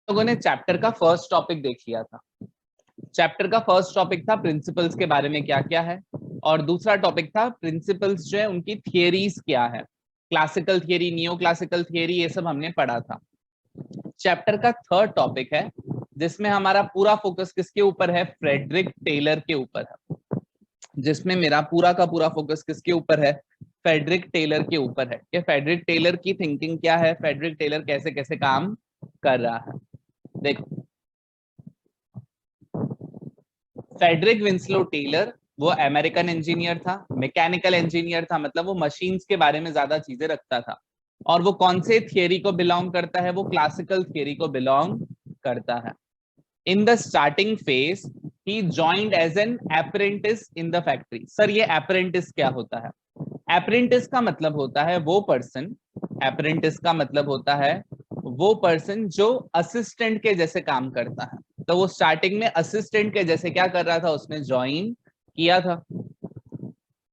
लोगों ने चैप्टर का फर्स्ट टॉपिक देख लिया था। चैप्टर का फर्स्ट टॉपिक था प्रिंसिपल्स के बारे में क्या क्या है, और दूसरा टॉपिक था प्रिंसिपल्स जो है उनकी थियरीज क्या है, classical theory, neo classical theory, ये सब हमने पढ़ा था। चैप्टर का थर्ड टॉपिक है जिसमें हमारा पूरा फोकस किसके ऊपर है, फ्रेडरिक टेलर के ऊपर है। जिसमें मेरा पूरा का पूरा फोकस किसके ऊपर है, फेडरिक टेलर के ऊपर है कि फेडरिक टेलर की थिंकिंग क्या है, फेडरिक टेलर कैसे कैसे काम कर रहा है। देखो, फेडरिक विंस्लो टेलर वो अमेरिकन इंजीनियर था, मैकेनिकल इंजीनियर था, मतलब वो मशीन्स के बारे में ज्यादा चीजें रखता था। और वो कौन से थियरी को बिलोंग करता है, वो क्लासिकल थियरी को बिलोंग करता है। इन द स्टार्टिंग फेज ही joined as an apprentice in the factory. Sir ये अप्रेंटिस क्या होता है? अप्रेंटिस का मतलब होता है वो पर्सन, अप्रेंटिस का मतलब होता है वो पर्सन जो असिस्टेंट के जैसे काम करता है। तो वो स्टार्टिंग में असिस्टेंट के जैसे क्या कर रहा था, उसने ज्वाइन किया था।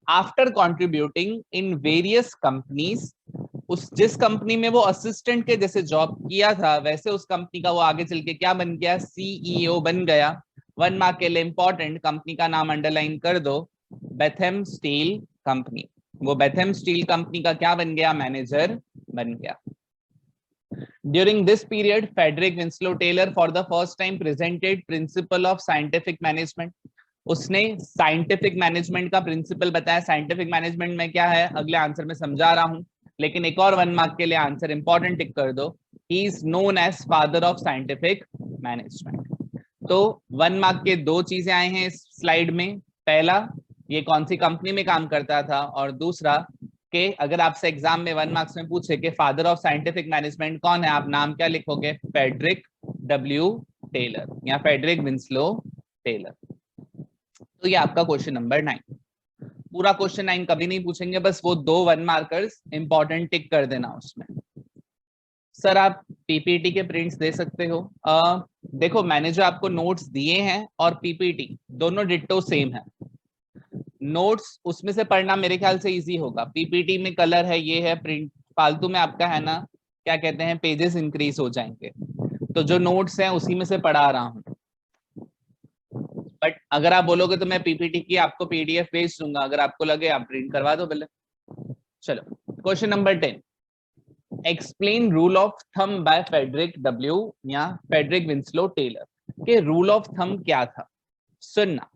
After contributing in various companies, उस जिस कंपनी में वो असिस्टेंट के जैसे जॉब किया था वैसे उस कंपनी का वो आगे चल के क्या बन गया, सीईओ बन गया। 1 मार्क के लिए इंपॉर्टेंट, कंपनी का नाम अंडरलाइन कर दो, बेथेम स्टील कंपनी। वो बेथेम स्टील कंपनी का क्या बन गया, मैनेजर बन गया। During this period, Frederick Winslow Taylor for the first time presented principle of scientific management. उसने साइंटिफिक मैनेजमेंट का प्रिंसिपल बताया। साइंटिफिक मैनेजमेंट में क्या है, अगले आंसर में समझा रहा हूं, लेकिन एक और 1 मार्क के लिए आंसर इंपॉर्टेंट टिक कर दो, he is known as father of scientific management. तो 1 मार्क के दो चीजें आए हैं इस स्लाइड में, पहला ये कौन सी कंपनी में काम करता था, और दूसरा कि अगर आपसे एग्जाम में 1 मार्क्स में पूछे कि फादर ऑफ साइंटिफिक मैनेजमेंट कौन है, आप नाम क्या लिखोगे, फेडरिक डब्ल्यू टेलर या फेडरिक विंस्लो टेलर। तो ये आपका क्वेश्चन नंबर 9। पूरा क्वेश्चन 9 कभी नहीं पूछेंगे, बस वो दो 1 मार्कर्स इंपॉर्टेंट टिक कर देना उसमें। सर आप पीपीटी के प्रिंट्स दे सकते हो? देखो मैंने जो आपको नोट्स दिए हैं और पीपीटी दोनों डिट्टो सेम है। नोट्स उसमें से पढ़ना मेरे ख्याल से इजी होगा, पीपीटी में कलर है, ये है प्रिंट, फालतू में आपका है ना, क्या कहते हैं, पेजेस इंक्रीज हो जाएंगे। तो जो नोट्स हैं उसी में से पढ़ा रहा हूँ। बट अगर आप बोलोगे तो मैं पीपीटी की आपको पीडीएफ भेज दूंगा, अगर आपको लगे आप प्रिंट करवा दो पहले। चलो question number 10, explain rule of thumb by Frederick W या फेडरिक विंस्लो टेलर। के रूल ऑफ थंब क्या था, सुनना।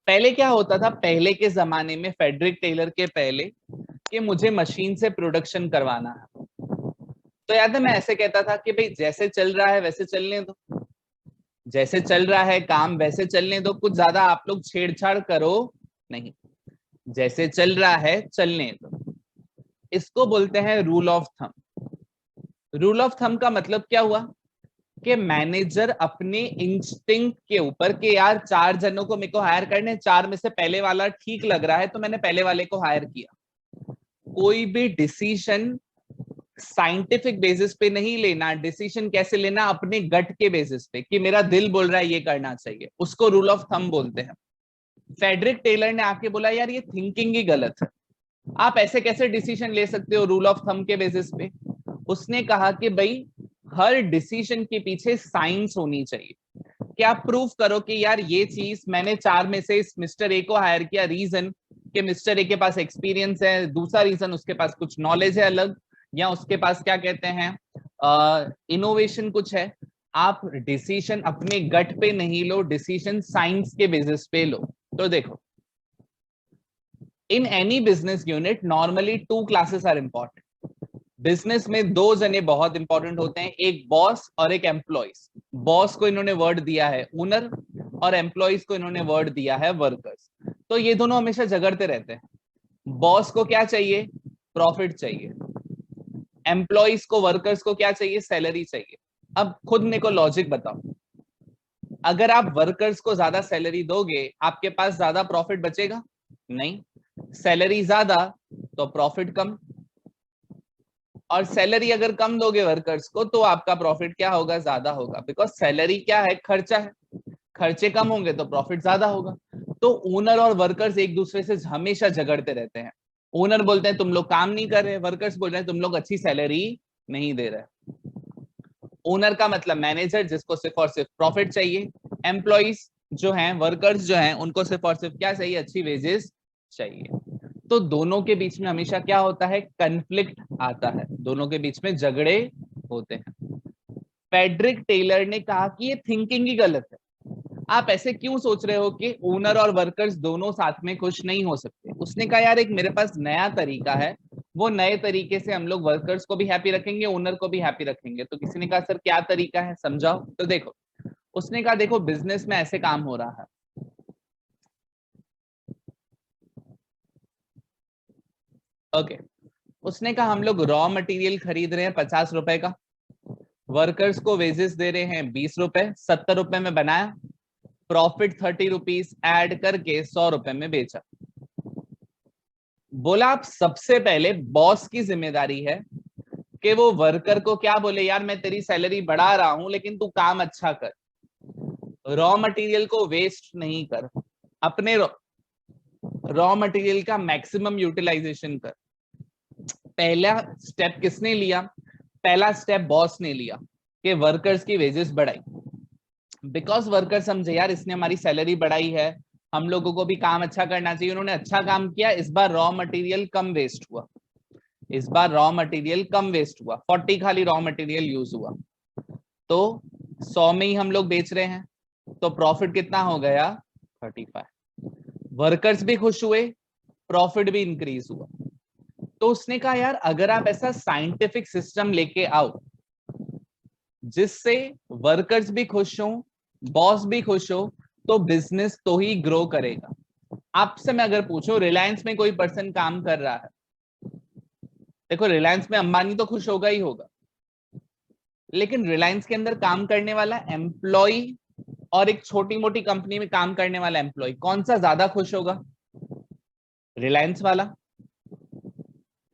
पहले क्या होता था, पहले के जमाने में फेडरिक टेलर के पहले, कि मुझे मशीन से प्रोडक्शन करवाना है, तो याद है मैं ऐसे कहता था कि भाई जैसे चल रहा है वैसे चलने दो, जैसे चल रहा है काम वैसे चलने दो, कुछ ज्यादा आप लोग छेड़छाड़ करो नहीं, जैसे चल रहा है चलने दो। इसको बोलते हैं rule of thumb. Rule of thumb का मतलब क्या हुआ कि मैनेजर अपने इंस्टिंक्ट के ऊपर, कि यार 4 जनों को मेरे को हायर करने, 4 में से पहले वाला ठीक लग रहा है तो मैंने पहले वाले को हायर किया। कोई भी डिसीजन साइंटिफिक बेसिस पे नहीं लेना, डिसीजन कैसे लेना, अपने गट के बेसिस पे, कि मेरा दिल बोल रहा है ये करना चाहिए, उसको रूल ऑफ थंब बोलते हैं। फेडरिक टेलर ने आके बोला यार ये थिंकिंग ही गलत है, आप ऐसे कैसे डिसीजन ले सकते हो रूल ऑफ थंब के बेसिस पे। उसने कहा कि भाई हर डिसीजन के पीछे साइंस होनी चाहिए, कि आप प्रूफ करो कि यार ये चीज मैंने 4 में से इस मिस्टर ए को हायर किया, रीजन कि मिस्टर ए के पास एक्सपीरियंस है, दूसरा रीजन उसके पास कुछ नॉलेज है अलग, या उसके पास क्या कहते हैं इनोवेशन कुछ है। आप डिसीजन अपने गट पे नहीं लो, डिसीजन साइंस के बेसिस पे लो। तो देखो, in any business unit normally 2 classes are important. Business में 2 जने बहुत इंपॉर्टेंट होते हैं, एक बॉस और एक एम्प्लॉइज। बॉस को इन्होंने वर्ड दिया है ओनर, और एम्प्लॉइज को इन्होंने वर्ड दिया है वर्कर्स। तो ये दोनों हमेशा झगड़ते रहते हैं। बॉस को क्या चाहिए, प्रॉफिट चाहिए, एम्प्लॉइज को, वर्कर्स को क्या चाहिए, सैलरी चाहिए। अब खुद मेरे को लॉजिक बताओ, अगर आप वर्कर्स को ज्यादा सैलरी दोगे आपके पास ज्यादा प्रॉफिट बचेगा? नहीं, सैलरी ज्यादा तो प्रॉफिट कम, और सैलरी अगर कम दोगे वर्कर्स को तो आपका प्रॉफिट क्या होगा, ज्यादा होगा, बिकॉज सैलरी क्या है, खर्चा है, खर्चे कम होंगे तो प्रॉफिट ज्यादा होगा। तो ओनर और वर्कर्स एक दूसरे से हमेशा झगड़ते रहते हैं। ओनर बोलते हैं तुम लोग काम नहीं कर रहे, वर्कर्स बोल रहे हैं तुम लोग अच्छी सैलरी नहीं दे रहे। ओनर का मतलब मैनेजर, जिसको सिर्फ और सिर्फ प्रॉफिट चाहिए। एम्प्लॉइज जो हैं, वर्कर्स जो हैं, उनको सिर्फ और सिर्फ क्या चाहिए? अच्छी वेजेस चाहिए। तो दोनों के बीच में हमेशा क्या होता है? कन्फ्लिक्ट आता है, दोनों के बीच में झगड़े होते हैं। फेडरिक टेलर ने कहा कि ये थिंकिंग ही गलत है। आप ऐसे क्यों सोच रहे हो कि ओनर और वर्कर्स दोनों साथ में खुश नहीं हो सकते? उसने कहा यार, एक मेरे पास नया तरीका है, वो नए तरीके से हम लोग वर्कर्स को भी हैप्पी रखेंगे, ओनर को भी हैप्पी रखेंगे। तो किसी ने कहा सर क्या तरीका है, समझाओ। तो देखो, उसने कहा देखो बिजनेस में ऐसे काम हो रहा है। ओके, उसने कहा हम लोग रॉ मटेरियल खरीद रहे हैं 50 रुपए का, वर्कर्स को वेजेस दे रहे हैं 20 रुपए, 70 रुपए में बनाया, प्रॉफिट 30 रुपीज ऐड करके 100 रुपए में बेचा। बोला आप सबसे पहले बॉस की जिम्मेदारी है कि वो वर्कर को क्या बोले, यार मैं तेरी सैलरी बढ़ा रहा हूं लेकिन तू काम अच्छा कर, रॉ मटेरियल को वेस्ट नहीं कर, अपने रॉ मटेरियल का मैक्सिमम यूटिलाइजेशन कर। पहला स्टेप किसने लिया? पहला स्टेप बॉस ने लिया कि वर्कर्स की वेजेस बढ़ाई। बिकॉज वर्कर समझे यार इसने हमारी सैलरी बढ़ाई है, हम लोगों को भी काम अच्छा करना चाहिए, उन्होंने अच्छा काम किया, इस बार रॉ मटेरियल कम वेस्ट हुआ, इस बार रॉ मटेरियल कम वेस्ट हुआ, 40 खाली रॉ मटेरियल यूज हुआ, तो 100 में ही हम लोग बेच रहे हैं, तो प्रॉफिट कितना हो गया? 35। वर्कर्स भी खुश हुए, प्रॉफिट भी इंक्रीज हुआ। तो उसने कहा यार अगर आप ऐसा साइंटिफिक सिस्टम लेके आओ जिससे वर्कर्स भी खुश हो, बॉस भी खुश हो, तो बिजनेस तो ही ग्रो करेगा। आपसे मैं अगर पूछूं, रिलायंस में कोई पर्सन काम कर रहा है, देखो रिलायंस में अंबानी तो खुश होगा ही होगा, लेकिन रिलायंस के अंदर काम करने वाला एम्प्लॉय और एक छोटी मोटी कंपनी में काम करने वाला एम्प्लॉय, कौन सा ज्यादा खुश होगा? रिलायंस वाला।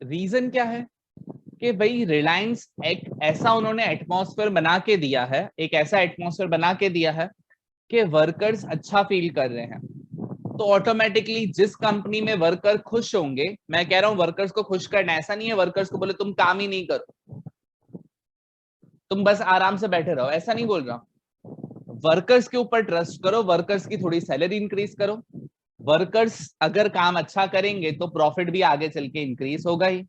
रीजन क्या है? कि भाई रिलायंस एक ऐसा उन्होंने एटमॉस्फेयर बना के दिया है, एक ऐसा एटमॉस्फेयर बना के दिया है कि वर्कर्स अच्छा फील कर रहे हैं, तो ऑटोमेटिकली जिस कंपनी में वर्कर खुश होंगे, मैं कह रहा हूं वर्कर्स को खुश करना, ऐसा नहीं है वर्कर्स को बोले तुम काम ही नहीं करो, तुम बस आराम से बैठे रहो, ऐसा नहीं बोल रहा हूं। वर्कर्स के ऊपर ट्रस्ट करो, वर्कर्स की थोड़ी सैलरी इंक्रीज करो, वर्कर्स अगर काम अच्छा करेंगे तो प्रॉफिट भी आगे चल के इंक्रीज होगा ही।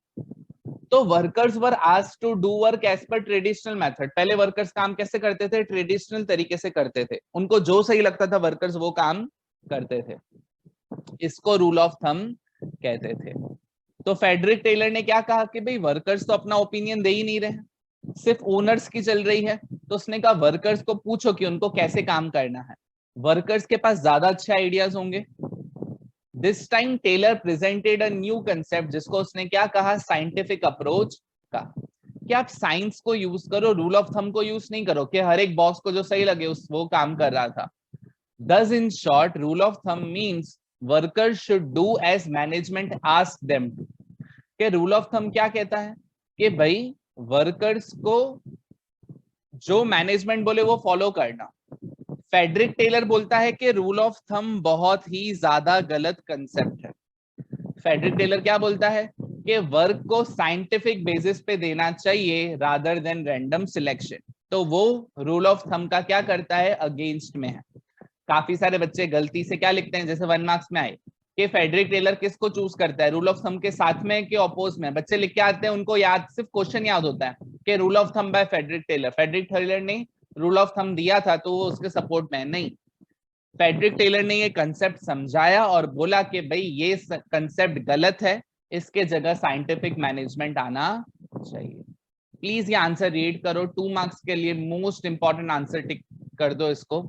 तो workers were asked to do work as per traditional method. पहले वर्कर्स काम कैसे करते थे? ट्रेडिशनल तरीके से करते थे, उनको जो सही लगता था वर्कर्स वो काम करते थे, इसको रूल ऑफ थंब कहते थे। तो फेडरिक टेलर ने क्या कहा कि भाई वर्कर्स तो अपना ओपिनियन दे ही नहीं रहे, सिर्फ ओनर्स की चल रही है, तो उसने कहा वर्कर्स को पूछो कि उनको कैसे काम करना है, वर्कर्स के पास ज्यादा अच्छे आइडियाज होंगे। This time Taylor presented a new concept, जिसको उसने क्या कहा? साइंटिफिक अप्रोच का, कि आप साइंस को यूज करो, रूल ऑफ थंब को यूज नहीं करो कि हर एक बॉस को जो सही लगे उस वो काम कर रहा था। Thus, in short, rule of thumb means workers should do as management asks them to. कि रूल ऑफ थंब क्या कहता है? कि भाई वर्कर्स को जो मैनेजमेंट बोले वो फॉलो करना। फेडरिक टेलर बोलता है कि रूल ऑफ थंब बहुत ही ज्यादा गलत कंसेप्ट है। फेडरिक टेलर क्या बोलता है? कि वर्क को साइंटिफिक बेसिस पे देना चाहिए रादर देन रैंडम सिलेक्शन। तो वो रूल ऑफ थंब का क्या करता है? अगेंस्ट में है। काफी सारे बच्चे गलती से क्या लिखते हैं, जैसे 1 मार्क्स में आए कि फेडरिक टेलर किसको चूज करता है, रूल ऑफ थंब के साथ में कि ऑपोज में? बच्चे लिख के आते हैं, उनको याद सिर्फ क्वेश्चन याद होता है कि rule of thumb by Frederick Taylor, Frederick Taylor ने रूल ऑफ थंब दिया था तो वो उसके सपोर्ट में है। नहीं, फेडरिक टेलर ने ये कंसेप्ट समझाया और बोला कि भाई ये कंसेप्ट गलत है, इसके जगह साइंटिफिक मैनेजमेंट आना चाहिए। प्लीज ये आंसर रीड करो, 2 मार्क्स के लिए मोस्ट इंपॉर्टेंट आंसर टिक कर दो इसको,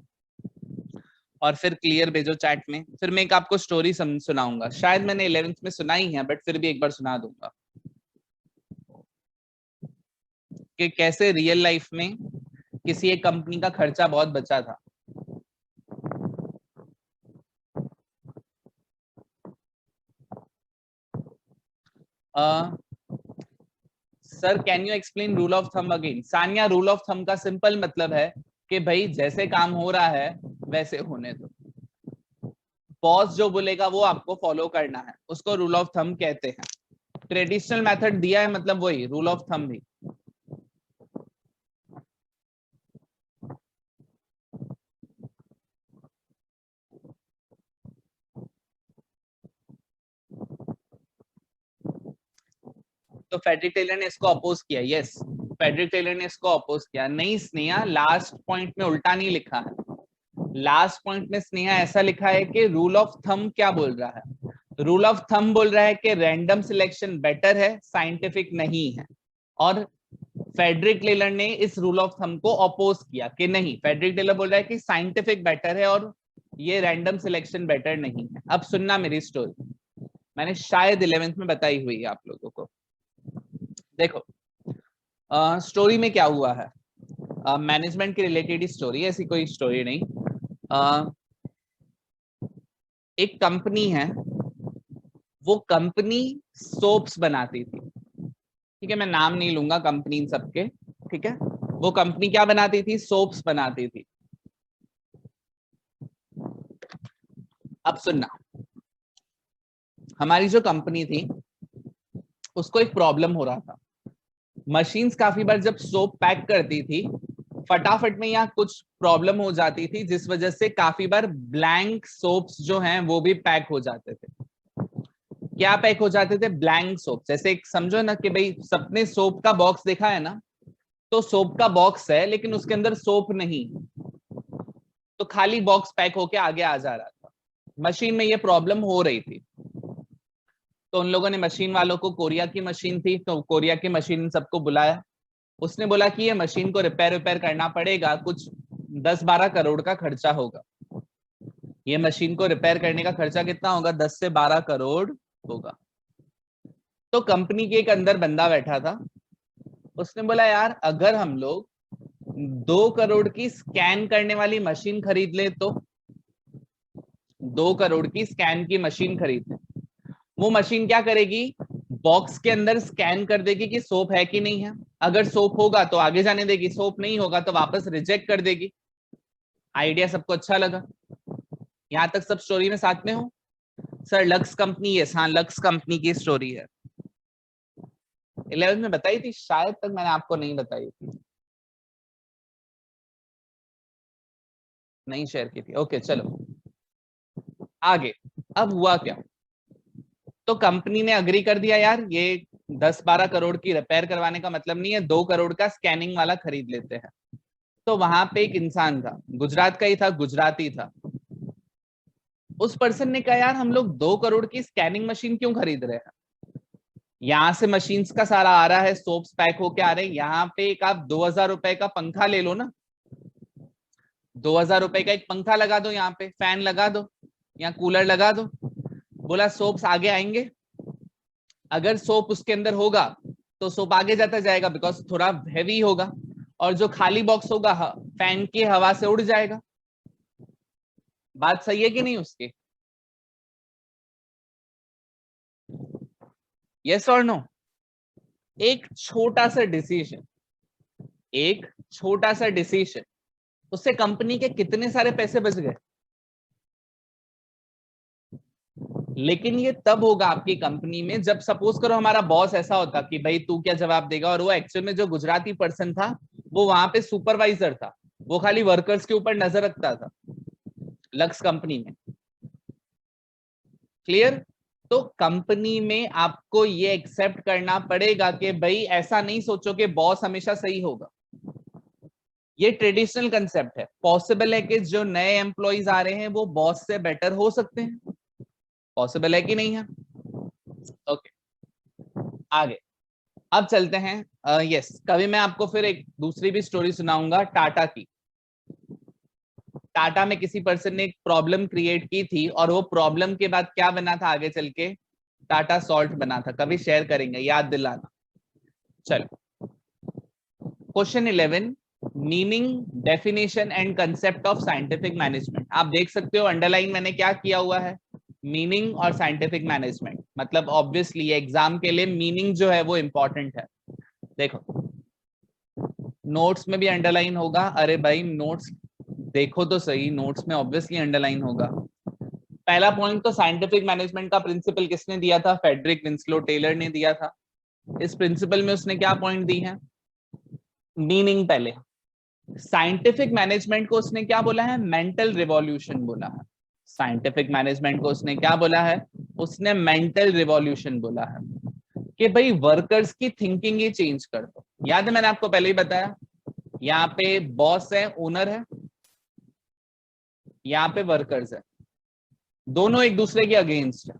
और फिर क्लियर भेजो चैट में। फिर मैं एक आपको स्टोरी सुनाऊंगा, शायद मैंने 11th में सुनाई है बट फिर भी एक बार सुना दूंगा कि कैसे रियल लाइफ में किसी एक कंपनी का खर्चा बहुत बचा था। Sir can you explain rule of thumb again? Sania, rule of thumb का सिंपल मतलब है कि भाई जैसे काम हो रहा है वैसे होने दो, बॉस जो बोलेगा वो आपको फॉलो करना है, उसको रूल ऑफ थंब कहते हैं। ट्रेडिशनल मेथड दिया है मतलब वही रूल ऑफ थंब भी। तो फेडरिक टेलर ने इसको अपोज किया। यस, फेडरिक टेलर ने इसको अपोज किया। नहीं स्नेहा, लास्ट पॉइंट में उल्टा नहीं लिखा है। लास्ट पॉइंट में स्नेहा ऐसा लिखा है कि रूल ऑफ थंब क्या बोल रहा है? रूल ऑफ थंब बोल रहा है कि रैंडम सिलेक्शन बेटर है, साइंटिफिक नहीं है। और फेडरिक टेलर ने इस रूल ऑफ थंब को अपोज किया कि नहीं, फेडरिक टेलर बोल रहा है कि साइंटिफिक बेटर है और ये रैंडम सिलेक्शन बेटर नहीं है। अब सुनना मेरी स्टोरी, मैंने शायद 11th में बताई हुई है आप लोगों को। देखो स्टोरी में क्या हुआ है, मैनेजमेंट के रिलेटेड ही स्टोरी है, ऐसी कोई स्टोरी नहीं। एक कंपनी है, वो कंपनी सोप्स बनाती थी, ठीक है, मैं नाम नहीं लूंगा कंपनी सबके, ठीक है। वो कंपनी क्या बनाती थी? सोप्स बनाती थी। अब सुनना, हमारी जो कंपनी थी उसको एक प्रॉब्लम हो रहा था। मशीन्स काफी बार जब सोप पैक करती थी, फटाफट में यहाँ कुछ प्रॉब्लम हो जाती थी, जिस वजह से काफी बार ब्लैंक सोप्स जो हैं वो भी पैक हो जाते थे। क्या पैक हो जाते थे? Blank soap. जैसे एक समझो ना कि भाई सबने सोप का बॉक्स देखा है ना, तो सोप का बॉक्स है लेकिन उसके अंदर सोप नहीं, तो खाली बॉक्स पैक होके आगे आ जा रहा था। मशीन में ये प्रॉब्लम हो रही थी, तो उन लोगों ने मशीन वालों को, कोरिया की मशीन थी तो कोरिया की मशीन सबको बुलाया। उसने बोला कि ये मशीन को रिपेयर करना पड़ेगा, कुछ 10-12 करोड़ का खर्चा होगा। ये मशीन को रिपेयर करने का खर्चा कितना होगा? 10 से 12 करोड़ होगा। तो कंपनी के एक अंदर बंदा बैठा था, उसने बोला यार अगर हम लोग 2 करोड़ की स्कैन करने वाली मशीन खरीद ले तो 2 करोड़ की स्कैन की मशीन खरीद ले, वो मशीन क्या करेगी? बॉक्स के अंदर स्कैन कर देगी कि सोप है कि नहीं है। अगर सोप होगा तो आगे जाने देगी, सोप नहीं होगा तो वापस रिजेक्ट कर देगी। आइडिया सबको अच्छा लगा? यहां तक सब स्टोरी में साथ में हो? सर लक्स कंपनी, यस हाँ लक्स कंपनी की स्टोरी है। 11th में बताई थी शायद, तक मैंने आपको नहीं बताई थी, नहीं शेयर की थी। ओके चलो आगे। अब हुआ क्या, तो कंपनी ने अग्री कर दिया यार ये 10-12 करोड़ की रिपेयर करवाने का मतलब नहीं है, 2 करोड़ का स्कैनिंग वाला खरीद लेते हैं। तो वहां पे एक इंसान था, गुजरात का ही था, गुजराती था। उस पर्सन ने कहा यार हम लोग 2 करोड़ की स्कैनिंग मशीन क्यों खरीद रहे हैं? यहाँ से मशीन्स का सारा आ रहा है, सोप्स पैक होके आ रहे हैं, यहाँ पे एक आप 2000 रुपए का पंखा ले लो ना, 2000 रुपए का एक पंखा लगा दो, यहाँ पे फैन लगा दो या कूलर लगा दो। बोला सोप्स आगे आएंगे, अगर सोप उसके अंदर होगा तो सोप आगे जाता जाएगा बिकॉज थोड़ा हैवी होगा, और जो खाली बॉक्स होगा फैन की हवा से उड़ जाएगा। बात सही है कि नहीं उसकी? यस और नो? एक छोटा सा डिसीजन, एक छोटा सा डिसीजन, उससे कंपनी के कितने सारे पैसे बच गए। लेकिन ये तब होगा आपकी कंपनी में जब सपोज करो हमारा बॉस ऐसा होता कि भाई तू क्या जवाब देगा, और वो एक्चुअल में जो गुजराती पर्सन था वो वहां पे सुपरवाइजर था, वो खाली वर्कर्स के ऊपर नजर रखता था लक्स कंपनी में। क्लियर? तो कंपनी में आपको ये एक्सेप्ट करना पड़ेगा कि भाई ऐसा नहीं सोचो कि बॉस हमेशा सही होगा। ये ट्रेडिशनल कंसेप्ट है, पॉसिबल है कि जो नए एम्प्लॉइज आ रहे हैं वो बॉस से बेटर हो सकते हैं, पॉसिबल है कि नहीं है? ओके आगे अब चलते हैं। यस कभी मैं आपको फिर एक दूसरी भी स्टोरी सुनाऊंगा टाटा की। टाटा में किसी पर्सन ने एक प्रॉब्लम क्रिएट की थी और वो प्रॉब्लम के बाद क्या बना था आगे चल के? टाटा सॉल्ट बना था, कभी शेयर करेंगे, याद दिलाना। चलो question 11, meaning, definition and concept of scientific management. आप देख सकते हो अंडरलाइन मैंने क्या किया हुआ है, मीनिंग और साइंटिफिक मैनेजमेंट। मतलब ऑब्वियसली एग्जाम के लिए मीनिंग जो है वो इंपॉर्टेंट है। देखो नोट्स में भी अंडरलाइन होगा, अरे भाई नोट्स देखो तो सही, नोट्स में ऑब्वियसली अंडरलाइन होगा। पहला पॉइंट तो साइंटिफिक मैनेजमेंट का प्रिंसिपल किसने दिया था? फेडरिक विंस्लो टेलर ने दिया था। इस प्रिंसिपल में उसने क्या पॉइंट दी है? मीनिंग पहले। साइंटिफिक मैनेजमेंट को उसने क्या बोला है? मेंटल रिवॉल्यूशन बोला है। साइंटिफिक मैनेजमेंट को उसने क्या बोला है? उसने मेंटल रिवॉल्यूशन बोला है। कि भाई वर्कर्स की थिंकिंग ही चेंज कर दो। याद है मैंने आपको पहले ही बताया, यहाँ पे बॉस है, ओनर है, यहाँ पे वर्कर्स है, दोनों एक दूसरे के अगेंस्ट है।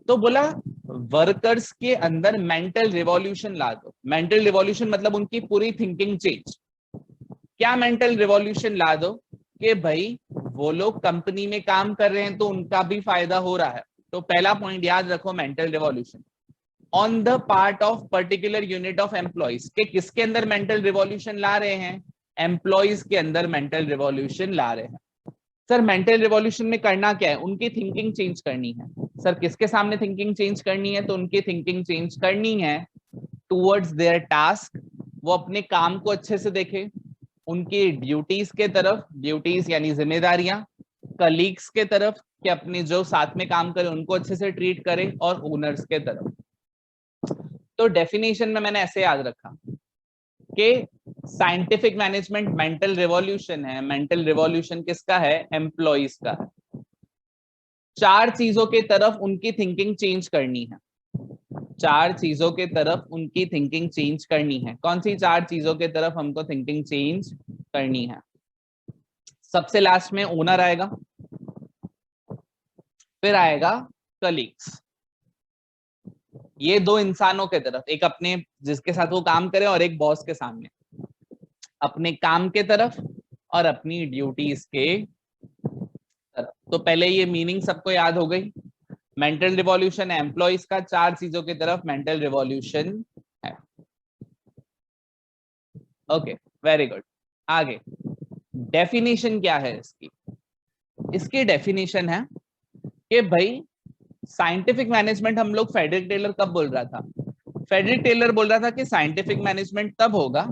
तो बोला वर्कर्स के अंदर मेंटल रिवॉल्यूशन ला दो। मेंटल रिवॉल्यूशन मतलब उनकी पूरी थिंकिंग चेंज। क्या मेंटल रिवॉल्यूशन ला दो कि भाई वो लोग कंपनी में काम कर रहे हैं तो उनका भी फायदा हो रहा है। तो पहला पॉइंट याद रखो, mental revolution on the part of particular unit of employees. के किसके अंदर मेंटल रिवॉल्यूशन ला रहे हैं? एम्प्लॉइज के अंदर मेंटल रिवॉल्यूशन ला रहे हैं। सर मेंटल रिवॉल्यूशन में करना क्या है? उनकी थिंकिंग चेंज करनी है। सर किसके सामने थिंकिंग चेंज करनी है? तो उनकी थिंकिंग चेंज करनी है टूवर्ड्स देयर टास्क। वो अपने काम को अच्छे से देखे, उनकी ड्यूटीज के तरफ, ड्यूटीज यानी जिम्मेदारियां, कलीग्स के तरफ कि अपने जो साथ में काम करे उनको अच्छे से ट्रीट करे, और ओनर्स के तरफ। तो डेफिनेशन में मैंने ऐसे याद रखा कि साइंटिफिक मैनेजमेंट मेंटल रिवॉल्यूशन है। मेंटल रिवॉल्यूशन किसका है? एम्प्लॉइज का है। 4 चीजों के तरफ उनकी थिंकिंग चेंज करनी है। 4 चीजों के तरफ उनकी थिंकिंग चेंज करनी है। कौन सी 4 चीजों के तरफ हमको थिंकिंग चेंज करनी है? सबसे लास्ट में ओनर आएगा, फिर आएगा कलीग्स। ये 2 इंसानों के तरफ, एक अपने जिसके साथ वो काम करे और एक बॉस के सामने, अपने काम के तरफ और अपनी ड्यूटीज के तरफ। तो पहले ये मीनिंग सबको याद हो गई। मेंटल रिवॉल्यूशन है एम्प्लॉइज का, 4 चीजों की तरफ मेंटल रिवॉल्यूशन है। Okay, very good. आगे डेफिनेशन क्या है इसकी? इसकी डेफिनेशन है कि भाई साइंटिफिक मैनेजमेंट हम लोग फ्रेडरिक टेलर कब बोल रहा था? फ्रेडरिक टेलर बोल रहा था कि साइंटिफिक मैनेजमेंट तब होगा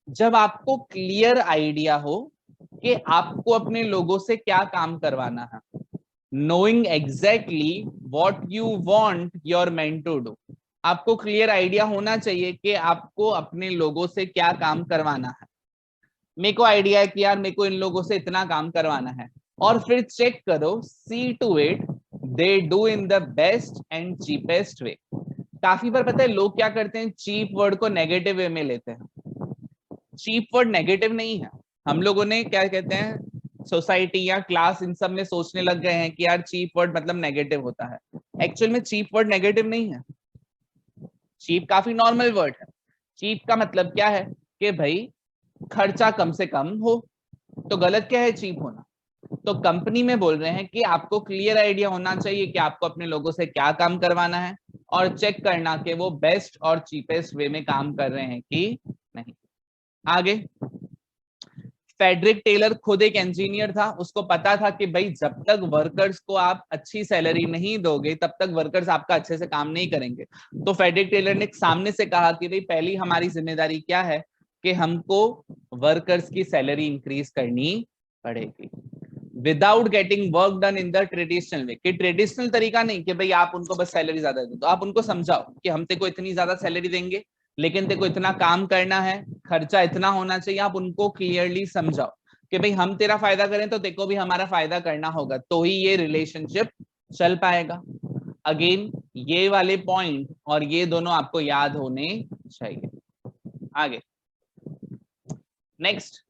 जब आपको क्लियर आइडिया हो कि आपको अपने लोगों से क्या काम करवाना है। Knowing exactly what you want your men to do. आपको क्लियर आइडिया होना चाहिए कि आपको अपने लोगों से क्या काम करवाना है। मेरे को आइडिया है कि यार मेरे को इन लोगों से इतना काम करवाना है, और फिर चेक करो, see to it they do in the best and cheapest way. काफी बार पता है लोग क्या करते हैं, चीप वर्ड को नेगेटिव वे में लेते हैं। चीप वर्ड नेगेटिव नहीं है। हम लोगों ने क्या कहते हैं, सोसाइटी या क्लास इन सब में सोचने लग गए हैं कि यार चीप वर्ड मतलब नेगेटिव होता है। एक्चुअल में चीप वर्ड नेगेटिव नहीं है। चीप काफी नॉर्मल वर्ड है। चीप का मतलब क्या है कि भाई खर्चा कम से कम हो। तो गलत क्या है चीप होना? तो कंपनी में बोल रहे हैं कि आपको क्लियर आइडिया होना चाहिए कि आपको अपने लोगों से क्या काम करवाना है, और चेक करना कि वो बेस्ट और चीपेस्ट वे में काम कर रहे हैं कि नहीं। आगे फेडरिक टेलर खुद एक इंजीनियर था, उसको पता था कि भाई जब तक वर्कर्स को आप अच्छी सैलरी नहीं दोगे तब तक वर्कर्स आपका अच्छे से काम नहीं करेंगे। तो फेडरिक टेलर ने सामने से कहा कि भाई पहली हमारी जिम्मेदारी क्या है कि हमको वर्कर्स की सैलरी इंक्रीज करनी पड़ेगी without getting work done in the traditional way. कि ट्रेडिशनल तरीका नहीं कि भाई आप उनको बस सैलरी ज्यादा दे दो। आप उनको समझाओ कि हम तेको इतनी ज्यादा सैलरी देंगे लेकिन तेको इतना काम करना है, खर्चा इतना होना चाहिए। आप उनको क्लियरली समझाओ कि भाई हम तेरा फायदा करें तो तेको भी हमारा फायदा करना होगा, तो ही ये रिलेशनशिप चल पाएगा। अगेन ये वाले पॉइंट और ये दोनों आपको याद होने चाहिए। आगे next,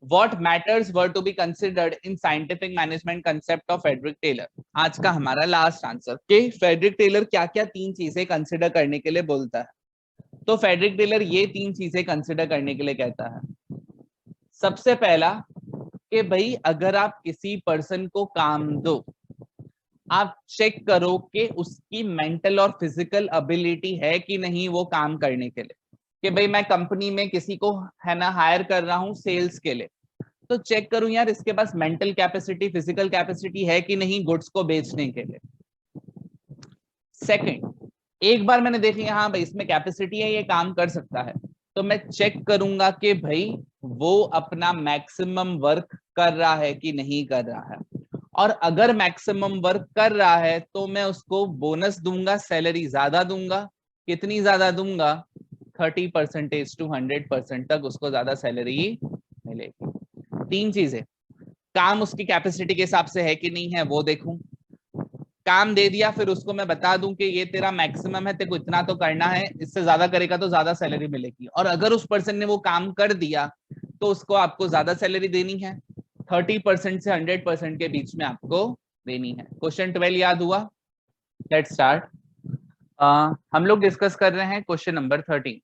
What matters were to be considered in scientific management concept of Frederick Taylor। आज का हमारा लास्ट आंसर कि फेडरिक टेलर क्या क्या 3 चीजें कंसिडर करने के लिए बोलता है। तो फेडरिक टेलर ये 3 चीजें कंसिडर करने के लिए कहता है। सबसे पहला कि भाई अगर आप किसी पर्सन को काम दो, आप चेक करो कि उसकी मेंटल और फिजिकल एबिलिटी है कि नहीं वो काम करने के लिए। कि भाई मैं कंपनी में किसी को है ना हायर कर रहा हूँ सेल्स के लिए, तो चेक करूं यार इसके पास मेंटल कैपेसिटी, फिजिकल कैपेसिटी है कि नहीं गुड्स को बेचने के लिए। सेकंड, एक बार मैंने देख लिया हाँ भाई इसमें कैपेसिटी है, ये काम कर सकता है, तो मैं चेक करूंगा कि भाई वो अपना मैक्सिमम वर्क कर रहा है कि नहीं कर रहा है। और अगर मैक्सिमम वर्क कर रहा है तो मैं उसको बोनस दूंगा, सैलरी ज्यादा दूंगा। कितनी ज्यादा दूंगा? 30% to 100% तक उसको ज्यादा सैलरी मिलेगी। 3 चीजें, काम उसकी कैपेसिटी के हिसाब से है कि नहीं है वो देखूं, काम दे दिया, फिर उसको मैं बता दूं कि ये तेरा मैक्सिमम है, तेरे को इतना तो करना है, इससे ज्यादा करेगा तो ज्यादा सैलरी मिलेगी। और अगर उस पर्सन ने वो काम कर दिया तो उसको आपको ज्यादा सैलरी देनी है, 30% से 100% के बीच में आपको देनी है। क्वेश्चन 12 याद हुआ? Let's start. हम लोग डिस्कस कर रहे हैं क्वेश्चन नंबर 13।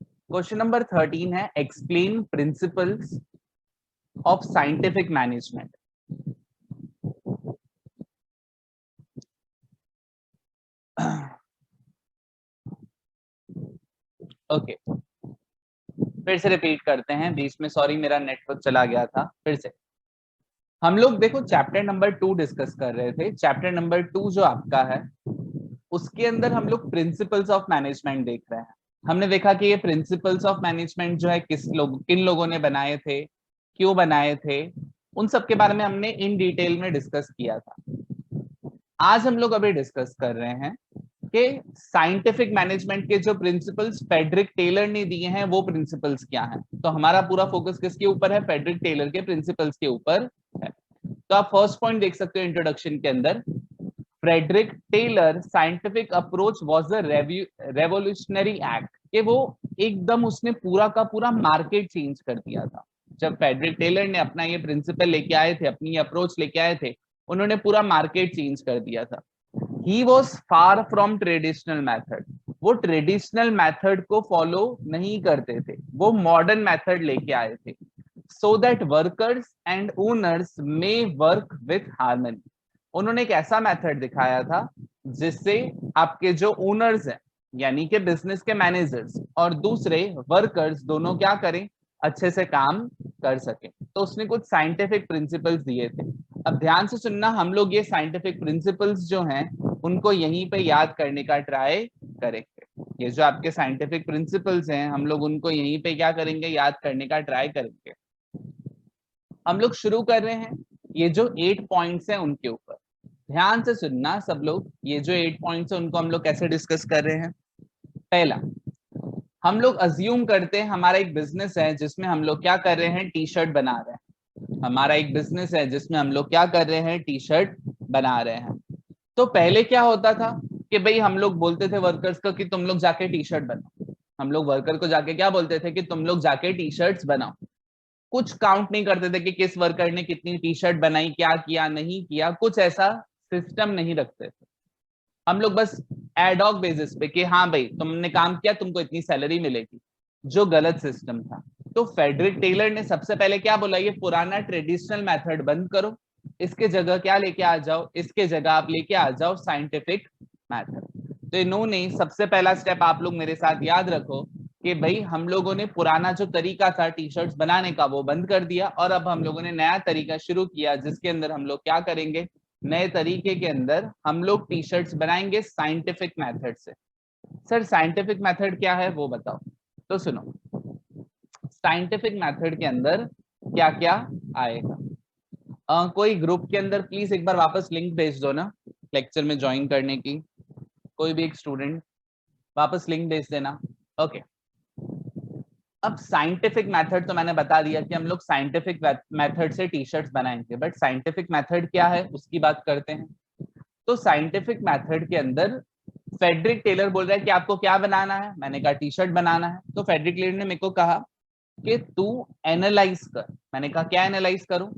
क्वेश्चन नंबर 13 है explain principles of scientific management. Okay, फिर से रिपीट करते हैं, बीच में सॉरी मेरा नेटवर्क चला गया था। फिर से हम लोग देखो चैप्टर नंबर 2 डिस्कस कर रहे थे। चैप्टर नंबर 2 जो आपका है उसके अंदर हम लोग प्रिंसिपल्स ऑफ मैनेजमेंट देख रहे हैं। हमने देखा कि ये प्रिंसिपल्स ऑफ मैनेजमेंट जो है किन लोगों ने बनाए थे, क्यों बनाए थे, उन सब के बारे में हमने इन डिटेल में डिस्कस किया था। आज हम लोग अभी डिस्कस कर रहे हैं कि साइंटिफिक मैनेजमेंट के जो प्रिंसिपल्स फ्रेडरिक टेलर ने दिए हैं वो प्रिंसिपल्स क्या हैं। तो हमारा पूरा फोकस किसके ऊपर है? फ्रेडरिक टेलर के प्रिंसिपल्स के ऊपर है। तो आप फर्स्ट पॉइंट देख सकते हो इंट्रोडक्शन के अंदर, Frederick Taylor scientific approach was a revolutionary act, कि वो एकदम उसने पूरा का पूरा मार्केट चेंज कर दिया था। जब फ्रेडरिक टेलर ने अपना ये प्रिंसिपल लेके आए थे, अपनी अप्रोच लेके आए थे, उन्होंने पूरा मार्केट चेंज कर दिया था। He was far from traditional method, वो ट्रेडिशनल मैथड को फॉलो नहीं करते थे, वो मॉडर्न मैथड लेके आए थे, so that workers and owners may work with harmony. उन्होंने एक ऐसा मेथड दिखाया था जिससे आपके जो ओनर्स हैं यानी कि बिजनेस के मैनेजर्स और दूसरे वर्कर्स दोनों क्या करें, अच्छे से काम कर सके। तो उसने कुछ साइंटिफिक प्रिंसिपल्स दिए थे। अब ध्यान से सुनना, हम लोग ये साइंटिफिक प्रिंसिपल्स जो हैं उनको यहीं पे याद करने का ट्राई करेंगे। ये जो आपके साइंटिफिक प्रिंसिपल्स हैं हम लोग उनको यहीं पे क्या करेंगे, याद करने का ट्राई करेंगे। हम लोग शुरू कर रहे हैं ये जो 8 पॉइंट्स हैं उनके ऊपर। ध्यान से सुनना सब लोग, ये जो 8 पॉइंट्स हैं उनको हम लोग कैसे डिस्कस कर रहे हैं। पहला, हम लोग अज्यूम करते हैं हमारा एक बिजनेस है जिसमें हम लोग क्या कर रहे हैं, टी शर्ट बना रहे हैं। हमारा एक बिजनेस है जिसमें हम लोग क्या कर रहे हैं, टी शर्ट बना रहे हैं। तो पहले क्या होता था कि भाई हम लोग बोलते थे वर्कर्स को कि तुम लोग जाके टी शर्ट बनाओ। हम लोग वर्कर को जाके क्या बोलते थे कि तुम लोग जाके टी शर्ट्स बनाओ। कुछ काउंट नहीं करते थे कि किस वर्कर ने कितनी टी शर्ट बनाई, क्या किया नहीं किया, कुछ ऐसा सिस्टम नहीं रखते थे। हम लोग बस एडॉक बेसिस पे कि हाँ भाई तुमने काम किया तुमको इतनी सैलरी मिलेगी, जो गलत सिस्टम था। तो फ्रेडरिक टेलर ने सबसे पहले क्या बोला, ये पुराना ट्रेडिशनल मेथड बंद करो, इसके जगह क्या लेके आ जाओ, इसके जगह आप लेके आ जाओ साइंटिफिक मेथड। तो इन्होंने सबसे पहला स्टेप आप लोग मेरे साथ याद रखो कि भाई हम लोगों ने पुराना जो तरीका था टी शर्ट्स बनाने का वो बंद कर दिया और अब हम लोगों ने नया तरीका शुरू किया जिसके अंदर हम लोग क्या करेंगे, नए तरीके के अंदर हम लोग टी शर्ट्स बनाएंगे साइंटिफिक मेथड से। सर साइंटिफिक मेथड क्या है वो बताओ। तो सुनो, साइंटिफिक मेथड के अंदर क्या क्या आएगा। कोई ग्रुप के अंदर प्लीज एक बार वापस लिंक भेज दो ना लेक्चर में ज्वाइन करने की, कोई भी एक स्टूडेंट वापस लिंक भेज देना। ओके, अब साइंटिफिक मेथड तो मैंने बता दिया कि हम लोग साइंटिफिक मेथड से टी शर्ट्स बनाएंगे, बट साइंटिफिक मेथड क्या है उसकी बात करते हैं। तो साइंटिफिक मेथड के अंदर फ्रेडरिक टेलर बोल रहा है कि आपको क्या बनाना है, मैंने कहा टी शर्ट बनाना है। तो फ्रेडरिक टेलर ने मेरे को कहा कि तू एनालाइज कर। मैंने कहा क्या एनालाइज करूं?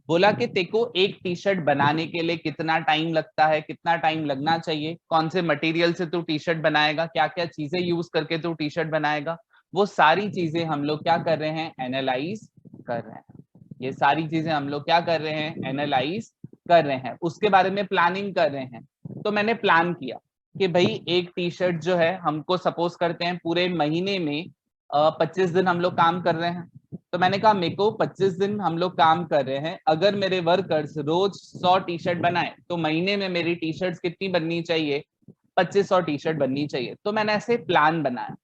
बोला कि तेको एक टी शर्ट बनाने के लिए कितना टाइम लगता है, कितना टाइम लगना चाहिए, कौन से मटेरियल से तू टी शर्ट बनाएगा, क्या क्या चीजें यूज करके तू टी शर्ट बनाएगा, वो सारी चीजें हम लोग क्या कर रहे हैं, एनालाइज कर रहे हैं। ये सारी चीजें हम लोग क्या कर रहे हैं, एनालाइज कर रहे हैं, उसके बारे में प्लानिंग कर रहे हैं। तो मैंने प्लान किया कि भाई एक टी शर्ट जो है हमको सपोज करते हैं पूरे महीने में 25 दिन हम लोग काम कर रहे हैं। तो मैंने कहा मेरे को 25 दिन हम लोग काम कर रहे हैं, अगर मेरे वर्कर्स रोज 100 टी शर्ट बनाए तो महीने में मेरी टी शर्ट कितनी बननी चाहिए, 2500 टी शर्ट बननी चाहिए। तो मैंने ऐसे प्लान बनाया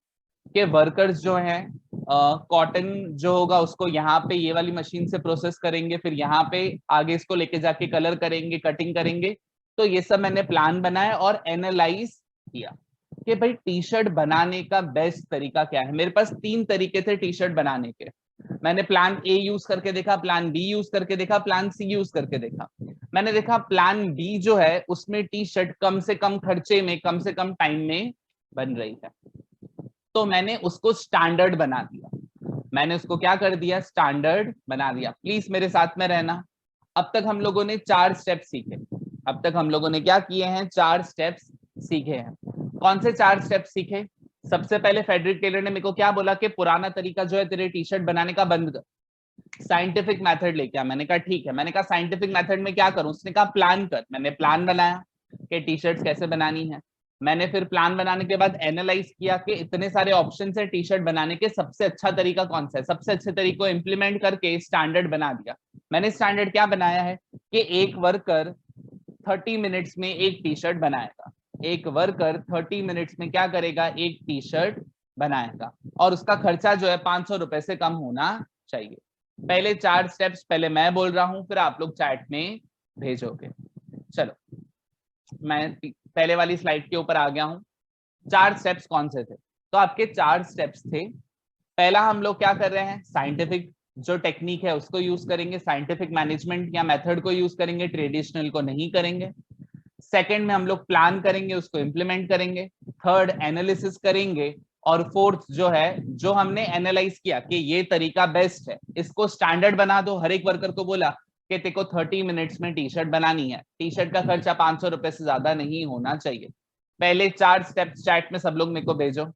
कि वर्कर्स जो हैं कॉटन जो होगा उसको यहाँ पे ये वाली मशीन से प्रोसेस करेंगे, फिर यहाँ पे आगे इसको लेके जाके कलर करेंगे, कटिंग करेंगे। तो ये सब मैंने प्लान बनाया और एनालाइज किया कि भाई टी शर्ट बनाने का बेस्ट तरीका क्या है। मेरे पास 3 तरीके थे टी शर्ट बनाने के। मैंने प्लान ए यूज करके देखा, प्लान बी यूज करके देखा, प्लान सी यूज करके देखा। मैंने देखा प्लान बी जो है उसमें टी शर्ट कम से कम खर्चे में, कम से कम टाइम में बन रही है, तो मैंने उसको स्टैंडर्ड बना दिया। मैंने उसको क्या कर दिया, स्टैंडर्ड बना दिया। प्लीज मेरे साथ में रहना। अब तक हम लोगों ने 4 स्टेप सीखे। अब तक हम लोगों ने क्या किए हैं, 4 स्टेप्स सीखे हैं। कौन से 4 स्टेप सीखे? सबसे पहले फेडरिक टेलर ने मेरे को क्या बोला कि पुराना तरीका जो है तेरे टी शर्ट बनाने का बंद कर, साइंटिफिक मेथड लेके आ। मैंने कहा ठीक है। मैंने कहा साइंटिफिक मेथड में क्या करूं? उसने कहा प्लान कर। मैंने प्लान बनाया कि टी शर्ट कैसे बनानी है। मैंने फिर प्लान बनाने के बाद एनालाइज किया कि इतने सारे ऑप्शन है टी शर्ट बनाने के, सबसे अच्छा तरीका कौन सा है। सबसे अच्छे तरीके को इंप्लीमेंट करके स्टैंडर्ड बना दिया। मैंने स्टैंडर्ड क्या बनाया है कि एक वर्कर 30 मिनट्स में एक टी शर्ट बनाएगा। एक वर्कर 30 मिनट्स में क्या करेगा, एक टी शर्ट बनाएगा, और उसका खर्चा जो है 500 रुपए से कम होना चाहिए। पहले 4 स्टेप्स पहले मैं बोल रहा हूं, फिर आप लोग चैट में भेजोगे। चलो मैं पहले वाली स्लाइड के ऊपर आ गया हूं। 4 स्टेप्स कौन से थे? तो आपके 4 स्टेप्स थे। पहला हम लोग क्या कर रहे हैं, साइंटिफिक जो टेक्निक है उसको यूज करेंगे, साइंटिफिक मैनेजमेंट या मेथड को यूज करेंगे, ट्रेडिशनल को नहीं करेंगे। सेकंड में हम लोग प्लान करेंगे, उसको इंप्लीमेंट करेंगे। थर्ड एनालिसिस करेंगे। और फोर्थ जो है, जो हमने एनालाइज किया कि ये तरीका बेस्ट है, इसको स्टैंडर्ड बना दो। हर एक वर्कर को बोला कि तेरे को 30 मिनट्स में टी शर्ट बनानी है, टी शर्ट का खर्चा 500 रुपए से ज्यादा नहीं होना चाहिए। पहले 4 स्टेप्स चैट में सब लोग मेरे को भेजो।